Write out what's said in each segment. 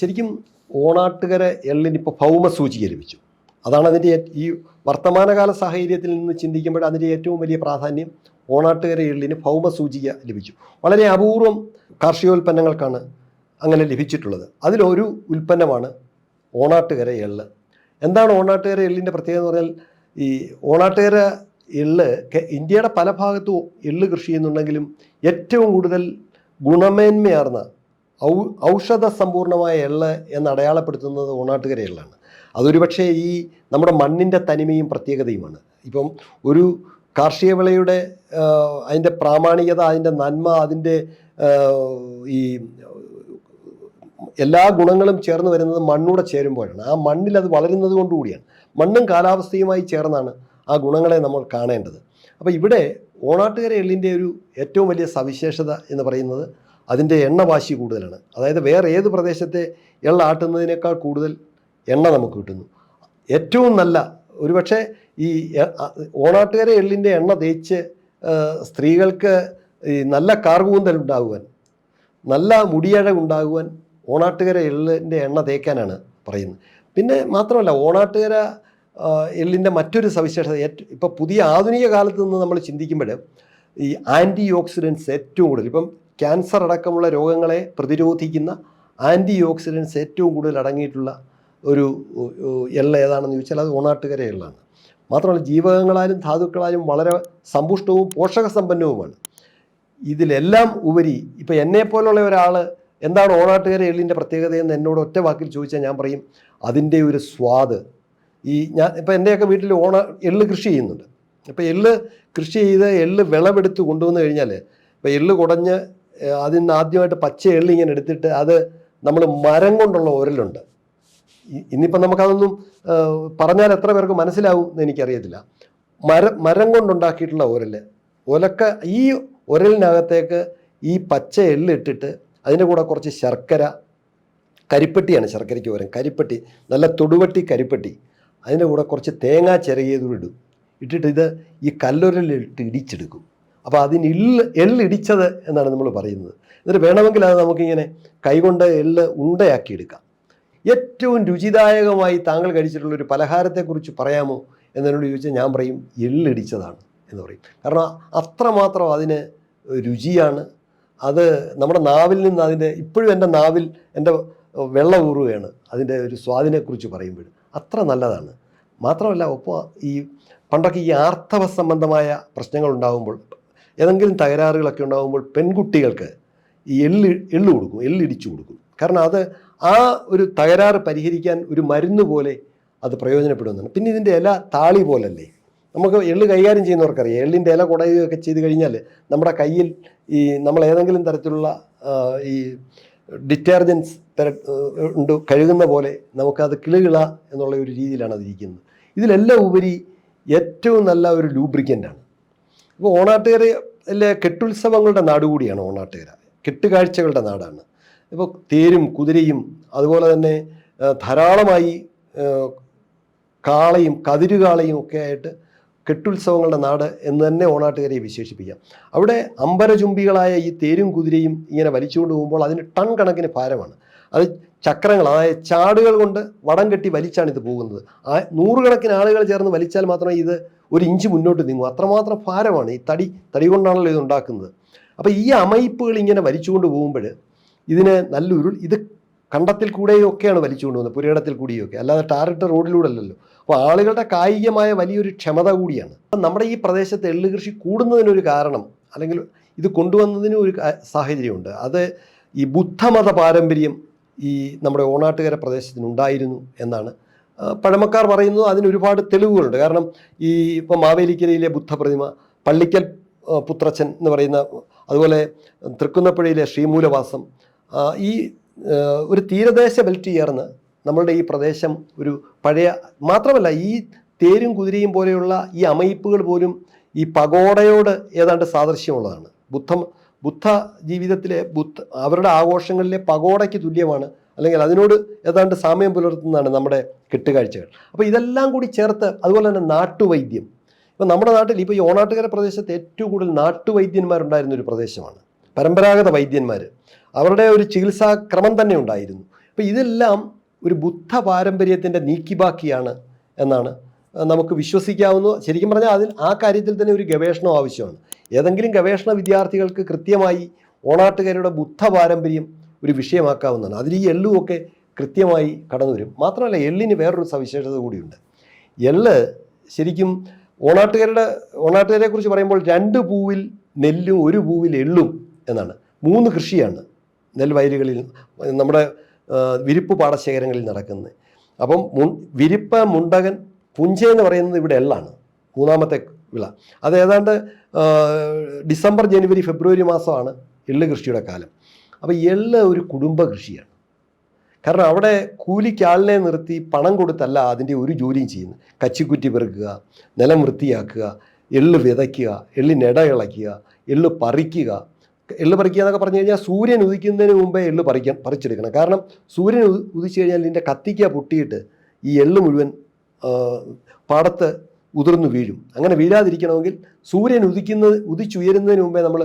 ശരിക്കും ഓണാട്ടുകര എള്ളിനിപ്പോൾ ഭൗമസൂചിക ലഭിച്ചു. അതാണ് അതിൻ്റെ ഈ വർത്തമാനകാല സാഹചര്യത്തിൽ നിന്ന് ചിന്തിക്കുമ്പോൾ അതിൻ്റെ ഏറ്റവും വലിയ പ്രാധാന്യം. ഓണാട്ടുകര എള്ളിന് ഭൗമസൂചിക ലഭിച്ചു. വളരെ അപൂർവം കാർഷികോൽപ്പന്നങ്ങൾക്കാണ് അങ്ങനെ ലഭിച്ചിട്ടുള്ളത്. അതിലൊരു ഉൽപ്പന്നമാണ് ഓണാട്ടുകര എള്ള്. എന്താണ് ഓണാട്ടുകര എള്ളിൻ്റെ പ്രത്യേകത എന്ന് പറഞ്ഞാൽ, ഈ ഓണാട്ടുകര എള്ള് ഇന്ത്യയുടെ പല ഭാഗത്തും എള്ള് കൃഷി ചെയ്യുന്നുണ്ടെങ്കിലും ഏറ്റവും കൂടുതൽ ഗുണമേന്മയാർന്ന ഔഷധ സമ്പൂർണമായ എള്ള് എന്ന് അടയാളപ്പെടുത്തുന്നത് ഓണാട്ടുകര എള്ളാണ്. അതൊരു പക്ഷേ ഈ നമ്മുടെ മണ്ണിൻ്റെ തനിമയും പ്രത്യേകതയുമാണ്. ഇപ്പം ഒരു കാർഷിക വിളയുടെ അതിൻ്റെ പ്രാമാണികത, അതിൻ്റെ നന്മ, അതിൻ്റെ ഈ എല്ലാ ഗുണങ്ങളും ചേർന്ന് വരുന്നത് മണ്ണൂടെ ചേരുമ്പോഴാണ്. ആ മണ്ണിൽ അത് വളരുന്നത് കൊണ്ടുകൂടിയാണ്. മണ്ണും കാലാവസ്ഥയുമായി ചേർന്നാണ് ആ ഗുണങ്ങളെ നമ്മൾ കാണേണ്ടത്. അപ്പോൾ ഇവിടെ ഓണാട്ടുകര എള്ളിൻ്റെ ഒരു ഏറ്റവും വലിയ സവിശേഷത എന്ന് പറയുന്നത് അതിൻ്റെ എണ്ണവാശി കൂടുതലാണ്. അതായത് വേറെ ഏത് പ്രദേശത്തെ എള്ളാട്ടുന്നതിനേക്കാൾ കൂടുതൽ എണ്ണ നമുക്ക് കിട്ടുന്നു. ഏറ്റവും നല്ല ഒരുപക്ഷെ ഈ ഓണാട്ടുകര എള്ളിൻ്റെ എണ്ണ തേച്ച് സ്ത്രീകൾക്ക് ഈ നല്ല കാർകൂന്തൽ ഉണ്ടാകുവാൻ, നല്ല മുടിയഴകുണ്ടാകുവാൻ ഓണാട്ടുകര എള്ളിൻ്റെ എണ്ണ തേക്കാനാണ് പറയുന്നത്. പിന്നെ മാത്രമല്ല, ഓണാട്ടുകര എള്ളിൻ്റെ മറ്റൊരു സവിശേഷത, ഇപ്പോൾ പുതിയ ആധുനിക കാലത്ത് നിന്ന് നമ്മൾ ചിന്തിക്കുമ്പോൾ ഈ ആൻറ്റി ഓക്സിഡൻസ് ഏറ്റവും കൂടുതൽ, ഇപ്പം ക്യാൻസർ അടക്കമുള്ള രോഗങ്ങളെ പ്രതിരോധിക്കുന്ന ആൻറ്റി ഓക്സിഡൻസ് ഏറ്റവും കൂടുതൽ അടങ്ങിയിട്ടുള്ള ഒരു എള്ള ഏതാണെന്ന് ചോദിച്ചാൽ അത് ഓണാട്ടുകര എള്ളാണ്. മാത്രമല്ല ജീവകങ്ങളാലും ധാതുക്കളാലും വളരെ സമ്പുഷ്ടവും പോഷകസമ്പന്നവുമാണ്. ഇതിലെല്ലാം ഉപരി ഇപ്പോൾ എന്നെപ്പോലുള്ള ഒരാൾ എന്താണ് ഓണാട്ടുകര എള്ളിൻ്റെ പ്രത്യേകതയെന്ന് എന്നോട് ഒറ്റ വാക്കിൽ ചോദിച്ചാൽ ഞാൻ പറയും അതിൻ്റെ ഒരു സ്വാദ്. ഇപ്പോൾ എൻ്റെയൊക്കെ വീട്ടിൽ എള്ള് കൃഷി ചെയ്യുന്നുണ്ട്. അപ്പോൾ എള്ള് കൃഷി ചെയ്ത് എള്ള് വിളവെടുത്ത് കൊണ്ടുവന്ന് കഴിഞ്ഞാൽ, ഇപ്പോൾ എള്ള് കുടഞ്ഞ് അതിന് ആദ്യമായിട്ട് പച്ച എള്ള് ഇങ്ങനെ എടുത്തിട്ട് അത് നമ്മൾ മരം കൊണ്ടുള്ള ഉരലുണ്ട്. ഇന്നിപ്പം നമുക്കതൊന്നും പറഞ്ഞാൽ എത്ര പേർക്ക് മനസ്സിലാവും എന്ന് എനിക്കറിയത്തില്ല. മരം കൊണ്ടുണ്ടാക്കിയിട്ടുള്ള ഒലക്ക, ഈ ഉരലിനകത്തേക്ക് ഈ പച്ച എള്ള് ഇട്ടിട്ട് അതിൻ്റെ കൂടെ കുറച്ച് ശർക്കര, കരിപ്പെട്ടിയാണ് ശർക്കരയ്ക്ക് പകരം കരിപ്പെട്ടി, നല്ല തൊടുവട്ടി കരിപ്പെട്ടി, അതിൻ്റെ കൂടെ കുറച്ച് തേങ്ങ ചിരകിയതും ഇട്ടിട്ട് ഇത് ഈ കല്ലുരലിട്ട് ഇടിച്ചെടുക്കും. അപ്പോൾ അതിന് എള്ളിടിച്ചത് എന്നാണ് നമ്മൾ പറയുന്നത്. എന്നിട്ട് വേണമെങ്കിൽ അത് നമുക്കിങ്ങനെ കൈകൊണ്ട് എള്ള് ഉണ്ടയാക്കിയെടുക്കാം. ഏറ്റവും രുചിദായകമായി താങ്കൾ കഴിച്ചിട്ടുള്ളൊരു പലഹാരത്തെക്കുറിച്ച് പറയാമോ എന്നോട് ചോദിച്ചാൽ ഞാൻ പറയും എള്ളിടിച്ചതാണ് എന്ന് പറയും. കാരണം അത്രമാത്രം അതിന് രുചിയാണ്. അത് നമ്മുടെ നാവിൽ നിന്ന് അതിൻ്റെ ഇപ്പോഴും എൻ്റെ നാവിൽ എൻ്റെ വെള്ള ഊറുകയാണ് അതിൻ്റെ ഒരു സ്വാദിനെക്കുറിച്ച് പറയുമ്പോൾ. അത്ര നല്ലതാണ്. മാത്രമല്ല, ഒപ്പം ഈ പണ്ടൊക്കെ ഈ ആർത്തവ സംബന്ധമായ പ്രശ്നങ്ങൾ ഉണ്ടാകുമ്പോൾ, ഏതെങ്കിലും തകരാറുകളൊക്കെ ഉണ്ടാകുമ്പോൾ പെൺകുട്ടികൾക്ക് ഈ എള്ള് കൊടുക്കും, എള്ളിടിച്ചു കൊടുക്കും. കാരണം അത് ആ ഒരു തകരാറ് പരിഹരിക്കാൻ ഒരു മരുന്ന് പോലെ അത് പ്രയോജനപ്പെടുന്നതാണ്. പിന്നെ ഇതിൻ്റെ ഇല താളി പോലല്ലേ, നമുക്ക് എള്ള് കൈകാര്യം ചെയ്യുന്നവർക്കറിയാം. എള്ളിൻ്റെ ഇല കുടയുകയൊക്കെ ചെയ്ത് കഴിഞ്ഞാൽ നമ്മുടെ കയ്യിൽ ഈ നമ്മൾ ഏതെങ്കിലും തരത്തിലുള്ള ഈ ഡിറ്റർജൻസ് കഴുകുന്ന പോലെ നമുക്കത് കിളുകിള എന്നുള്ള ഒരു രീതിയിലാണ് അതിരിക്കുന്നത്. ഇതിലെല്ലാം ഉപരി ഏറ്റവും നല്ല ഒരു ലൂബ്രിക്കൻ്റാണ്. ഇപ്പോൾ ഓണാട്ടുകരയിലെ കെട്ടുത്സവങ്ങളുടെ നാട് കൂടിയാണ് ഓണാട്ടുകര. കെട്ടുകാഴ്ചകളുടെ നാടാണ്. ഇപ്പോൾ തേരും കുതിരയും അതുപോലെ തന്നെ ധാരാളമായി കാളയും കതിരുകാളയും ഒക്കെ ആയിട്ട് കെട്ടുത്സവങ്ങളുടെ നാട് എന്ന് തന്നെ ഓണാട്ടുകരയെ വിശേഷിപ്പിക്കാം. അവിടെ അമ്പരചുംബികളായ ഈ തേരും കുതിരയും ഇങ്ങനെ വലിച്ചുകൊണ്ട് പോകുമ്പോൾ അതിന് ടൺ കണക്കിന് ഭാരമാണ്. അത് ചക്രങ്ങൾ, അതായത് ചാടുകൾ കൊണ്ട് വടം കെട്ടി വലിച്ചാണ് ഇത് പോകുന്നത്. നൂറുകണക്കിന് ആളുകൾ ചേർന്ന് വലിച്ചാൽ മാത്രമേ ഇത് ഒരു ഇഞ്ച് മുന്നോട്ട് നീങ്ങൂ. അത്രമാത്രം ഭാരമാണ്. ഈ തടി കൊണ്ടാണല്ലോ ഇത് ഉണ്ടാക്കുന്നത്. അപ്പോൾ ഈ അമയിപ്പുകൾ ഇങ്ങനെ വലിച്ചുകൊണ്ട് പോകുമ്പോൾ ഇതിന് ഇത് കണ്ടത്തിൽ കൂടെയൊക്കെയാണ് വലിച്ചുകൊണ്ട് പോകുന്നത്, പുരയിടത്തിൽ കൂടിയൊക്കെ, അല്ലാതെ ടാറിട്ട റോഡിലൂടെ അല്ലല്ലോ. അപ്പോൾ ആളുകളുടെ കായികമായ വലിയൊരു ക്ഷമത കൂടിയാണ്. അപ്പം നമ്മുടെ ഈ പ്രദേശത്ത് എള്ള് കൃഷി കൂടുന്നതിനൊരു കാരണം, അല്ലെങ്കിൽ ഇത് കൊണ്ടുവന്നതിനും ഒരു സാഹചര്യമുണ്ട്. അത് ഈ ബുദ്ധമത പാരമ്പര്യം ഈ നമ്മുടെ ഓണാട്ടുകര പ്രദേശത്തിനുണ്ടായിരുന്നു എന്നാണ് പഴമക്കാർ പറയുന്നത്. അതിന് ഒരുപാട് തെളിവുകളുണ്ട്. കാരണം ഈ ഇപ്പോൾ മാവേലിക്കരയിലെ ബുദ്ധപ്രതിമ, പള്ളിക്കൽ പുത്രച്ചൻ എന്ന് പറയുന്ന, അതുപോലെ തൃക്കുന്നപ്പുഴയിലെ ശ്രീമൂലവാസം, ഈ ഒരു തീരദേശ ബെൽറ്റ് ചേർന്ന് നമ്മളുടെ ഈ പ്രദേശം ഒരു പഴയ, മാത്രമല്ല ഈ തേരും കുതിരയും പോലെയുള്ള ഈ അമയിപ്പുകൾ പോലും ഈ പഗോഡയോട് ഏതാണ്ട് സാദൃശ്യമുള്ളതാണ്. ബുദ്ധ ജീവിതത്തിലെ അവരുടെ ആഘോഷങ്ങളിലെ പഗോഡയ്ക്ക് തുല്യമാണ്, അല്ലെങ്കിൽ അതിനോട് ഏതാണ്ട് സാമ്യം പുലർത്തുന്നതാണ് നമ്മുടെ കെട്ടുകാഴ്ചകൾ. അപ്പോൾ ഇതെല്ലാം കൂടി ചേർത്ത്, അതുപോലെ തന്നെ നാട്ടുവൈദ്യം. ഇപ്പം നമ്മുടെ നാട്ടിൽ ഇപ്പോൾ ഈ ഓണാട്ടുകര പ്രദേശത്ത് ഏറ്റവും കൂടുതൽ നാട്ടുവൈദ്യന്മാരുണ്ടായിരുന്ന ഒരു പ്രദേശമാണ്. പരമ്പരാഗത വൈദ്യന്മാർ, അവരുടെ ഒരു ചികിത്സാക്രമം തന്നെ ഉണ്ടായിരുന്നു. അപ്പോൾ ഇതെല്ലാം ഒരു ബുദ്ധ പാരമ്പര്യത്തിൻ്റെ നീക്കിബാക്കിയാണ് എന്നാണ് നമുക്ക് വിശ്വസിക്കാവുന്ന. ശരിക്കും പറഞ്ഞാൽ ആ കാര്യത്തിൽ തന്നെ ഒരു ഗവേഷണം ആവശ്യമാണ്. ഏതെങ്കിലും ഗവേഷണ വിദ്യാർത്ഥികൾക്ക് കൃത്യമായി ഓണാട്ടുകാരുടെ ബുദ്ധ പാരമ്പര്യം ഒരു വിഷയമാക്കാവുന്നതാണ്. അതിൽ ഈ എള്ളുമൊക്കെ കൃത്യമായി കടന്നു വരും. മാത്രമല്ല, എള്ളിന് വേറൊരു സവിശേഷത കൂടിയുണ്ട്. എള്ള് ശരിക്കും ഓണാട്ടുകാരെ കുറിച്ച് പറയുമ്പോൾ 2 പൂവിൽ നെല്ലും 1 പൂവിൽ എള്ളും എന്നാണ്. 3 കൃഷിയാണ് നെൽവയലുകളിൽ നമ്മുടെ വിരിപ്പ് പാടശേഖരങ്ങളിൽ നടക്കുന്നത്. അപ്പം വിരിപ്പ്, മുണ്ടകൻ, പുഞ്ച എന്ന് പറയുന്നത് ഇവിടെ എള്ളാണ്, 3ാമത്തെ വിള. അത് ഏതാണ്ട് ഡിസംബർ, ജനുവരി, ഫെബ്രുവരി മാസമാണ് എള്ള് കൃഷിയുടെ കാലം. അപ്പോൾ എള്ള് ഒരു കുടുംബ കൃഷിയാണ്. കാരണം അവിടെ കൂലിക്കാളിനെ നിർത്തി പണം കൊടുത്തല്ല അതിൻ്റെ ഒരു ജോലിയും ചെയ്യുന്നത്. കച്ചിക്കുറ്റി പെറുക്കുക, നിലം വൃത്തിയാക്കുക, എള്ള് വിതയ്ക്കുക, എള്ളിന് ഇട ഇളയ്ക്കുക, എള്ള് പറിക്കുക. എള്ള് പറിക്കുക എന്നൊക്കെ പറഞ്ഞു കഴിഞ്ഞാൽ സൂര്യൻ ഉദിക്കുന്നതിന് മുമ്പേ എള്ള് പറിച്ചെടുക്കണം. കാരണം സൂര്യൻ ഉദിച്ചു കഴിഞ്ഞാൽ ഇതിൻ്റെ കത്തിക്ക പൊട്ടിയിട്ട് ഈ എള്ള് മുഴുവൻ പാടത്ത് ഉതിർന്നു വീഴും. അങ്ങനെ വീഴാതിരിക്കണമെങ്കിൽ സൂര്യൻ ഉദിച്ചുയരുന്നതിന് മുമ്പേ നമ്മൾ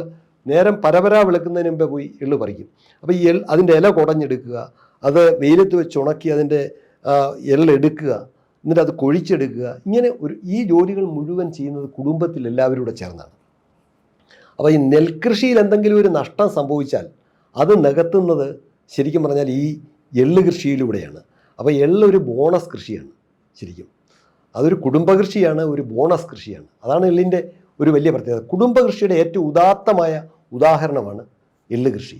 നേരം പരപരാ വിളക്കുന്നതിന് മുമ്പേ പോയി എള്ള് പറിക്കും. അപ്പോൾ ഈ അതിൻ്റെ ഇല കുടഞ്ഞെടുക്കുക, അത് വെയിലത്ത് വെച്ച് ഉണക്കി അതിൻ്റെ എള്ളെടുക്കുക, എന്നിട്ട് അത് കൊഴിച്ചെടുക്കുക. ഇങ്ങനെ ഈ ജോലികൾ മുഴുവൻ ചെയ്യുന്നത് കുടുംബത്തിൽ എല്ലാവരും കൂടെ ചേർന്നാണ്. അപ്പോൾ ഈ നെൽകൃഷിയിൽ എന്തെങ്കിലും ഒരു നഷ്ടം സംഭവിച്ചാൽ അത് നികത്തുന്നത് ശരിക്കും പറഞ്ഞാൽ ഈ എള്ള് കൃഷിയിലൂടെയാണ്. അപ്പോൾ എള്ള് ഒരു ബോണസ് കൃഷിയാണ്. ശരിക്കും അതൊരു കുടുംബ കൃഷിയാണ്, ഒരു ബോണസ് കൃഷിയാണ്. അതാണ് എള്ളിൻ്റെ ഒരു വലിയ പ്രത്യേകത. കുടുംബ കൃഷിയുടെ ഏറ്റവും ഉദാത്തമായ ഉദാഹരണമാണ് എള്ള് കൃഷി.